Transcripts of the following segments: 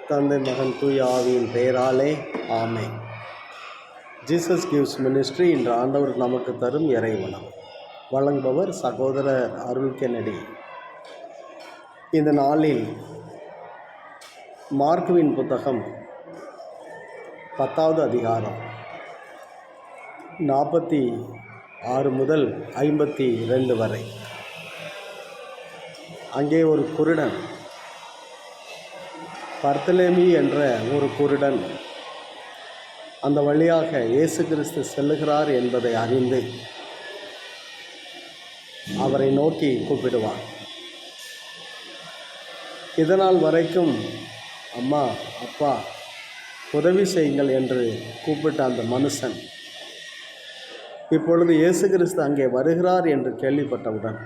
தந்தை மகன் தூய ஆவியின் பெயராலே ஆமென். ஜீசஸ் கிவ்ஸ் மினிஸ்ட்ரி இன்று ஆண்டவர் நமக்கு தரும் இறைவனம். வழங்குபவர் சகோதரர் அருள் கென்னடி. இந்த நாளில் மார்க்குவின் புத்தகம் 10வது அதிகாரம் 46 முதல் 52 வரை. அங்கே ஒரு குருடன், பர்த்தலேமி என்ற ஒரு குருடன் அந்த வழியாக இயேசு கிறிஸ்து செல்லுகிறார் என்பதை அறிந்து அவரை நோக்கி கூப்பிடுவார். இதனால் வரைக்கும் அம்மா, அப்பா, உதவி செய்யுங்கள் என்று கூப்பிட்ட அந்த மனுஷன் இப்பொழுது இயேசு கிறிஸ்து அங்கே வருகிறார் என்று கேள்விப்பட்டவுடன்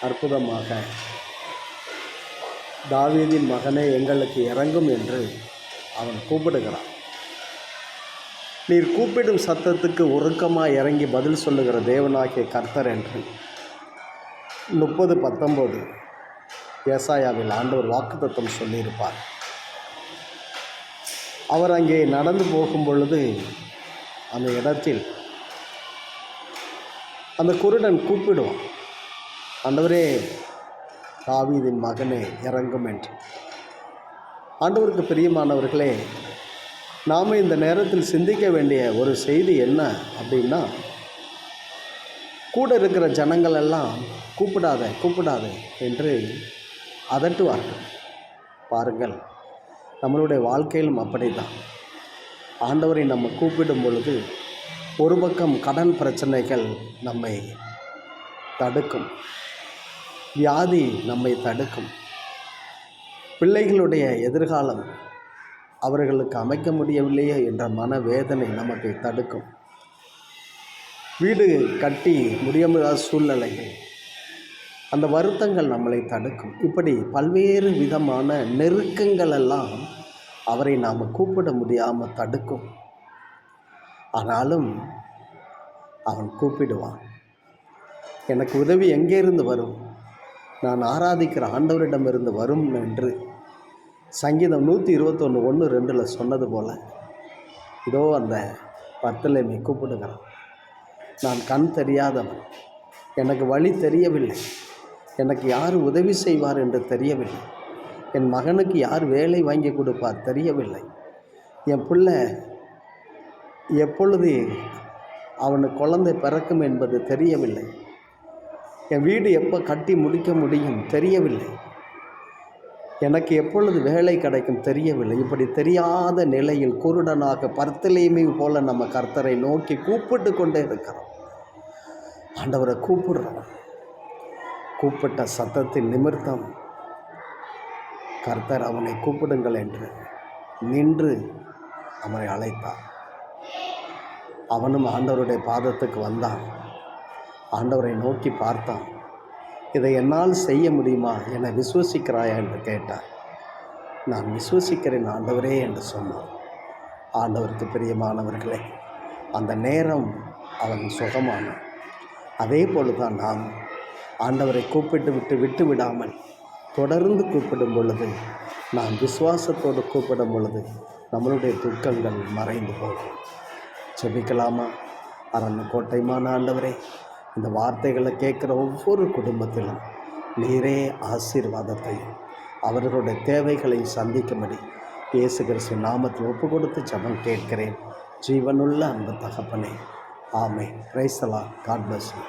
அற்புதமாக, தாவீதின் மகனே எங்களுக்கு இறங்கும் என்று அவன் கூப்பிடுகிறான். நீர் கூப்பிடும் சத்தத்துக்கு உருக்கமாக இறங்கி பதில் சொல்லுகிற தேவனாகிய கர்த்தர் என்று 30:19 ஏசாயாவில் ஆண்டவர் வாக்குத்தத்தம் சொல்லியிருப்பார். அவர் அங்கே நடந்து போகும் பொழுது அந்த இடத்தில் அந்த குருடன் கூப்பிடுவான், ஆண்டவரே, தாவீதின் மகனே இறங்கும் என்று. ஆண்டவருக்கு பிரியமானவர்களே, நாம் இந்த நேரத்தில் சிந்திக்க வேண்டிய ஒரு செய்தி என்ன அப்படின்னா, கூட இருக்கிற ஜனங்கள் எல்லாம் கூப்பிடாத கூப்பிடாத என்று அதட்டுவார்கள். பாருங்கள், நம்மளுடைய வாழ்க்கையிலும் அப்படித்தான். ஆண்டவரை நம்ம கூப்பிடும் பொழுது ஒரு பக்கம் கடன் பிரச்சனைகள் நம்மை தடுக்கும், வியாதி நம்மை தடுக்கும், பிள்ளைகளுடைய எதிர்காலம் அவர்களுக்கு அமைக்க முடியவில்லையே என்ற மனவேதனை நமக்கு தடுக்கும், வீடு கட்டி முடியாத சூழ்நிலைகள், அந்த வருத்தங்கள் நம்மளை தடுக்கும். இப்படி பல்வேறு விதமான நெருக்கங்கள் எல்லாம் அவரை நாம் கூப்பிட முடியாமல் தடுக்கும். ஆனாலும் அவன் கூப்பிடுவான். எனக்கு உதவி எங்கேருந்து வரும்? நான் ஆராதிக்கிற ஆண்டவரிடமிருந்து வரும் என்று சங்கீதம் 121:1-2 சொன்னது போல, இதோ அந்த பர்த்தலேமி கூப்பிடுகிறான். நான் கண் தெரியாதவன், எனக்கு வழி தெரியவில்லை, எனக்கு யார் உதவி செய்வார் என்று தெரியவில்லை, என் மகனுக்கு யார் வேலை வாங்கி கொடுப்பார் தெரியவில்லை, என் பிள்ளை எப்பொழுது அவனுக்கு குழந்தை பிறக்கும் என்பது தெரியவில்லை, என் வீடு எப்போ கட்டி முடிக்க முடியும் தெரியவில்லை, எனக்கு எப்பொழுது வேலை கிடைக்கும் தெரியவில்லை. இப்படி தெரியாத நிலையில் குருடனாக பர்த்தலேமி போல நம்ம கர்த்தரை நோக்கி கூப்பிட்டு கொண்டே இருக்கிறோம். ஆண்டவரை கூப்பிடுறோம். கூப்பிட்ட சத்தத்தின் நிமித்தம் கர்த்தர் அவனை கூப்பிடுங்கள் என்று நின்று அவனை அழைத்தார். அவனும் ஆண்டவருடைய பாதத்துக்கு வந்தான். ஆண்டவரை நோக்கி பார்த்தான். இதை என்னால் செய்ய முடியுமா, என்னை விசுவசிக்கிறாயா என்று கேட்டார். நான் விசுவசிக்கிறேன் ஆண்டவரே என்று சொன்னான். ஆண்டவருக்கு பிரியமானவர்களே, அந்த நேரம் அவன் சுகமானான். அதே போலதான் நாம் ஆண்டவரை கூப்பிட்டு விட்டு விடாமல் தொடர்ந்து கூப்பிடும் பொழுது, நாம் விசுவாசத்தோடு கூப்பிடும் பொழுது நம்மளுடைய துக்கங்கள் மறைந்து போகும். ஜெபிக்கலாமா? அரண்கோட்டைமான ஆண்டவரே, இந்த வார்த்தைகளை கேட்குற ஒவ்வொரு குடும்பத்திலும் நீரே ஆசீர்வாதத்தையும் அவர்களுடைய தேவைகளை சந்திக்கும்படி இயேசு கிறிஸ்து நாமத்தில் ஒப்பு கொடுத்து ஜெபம் கேட்கிறேன். ஜீவனுள்ள அன்பு தகப்பனே, ஆமென். Praise the lord. God bless you.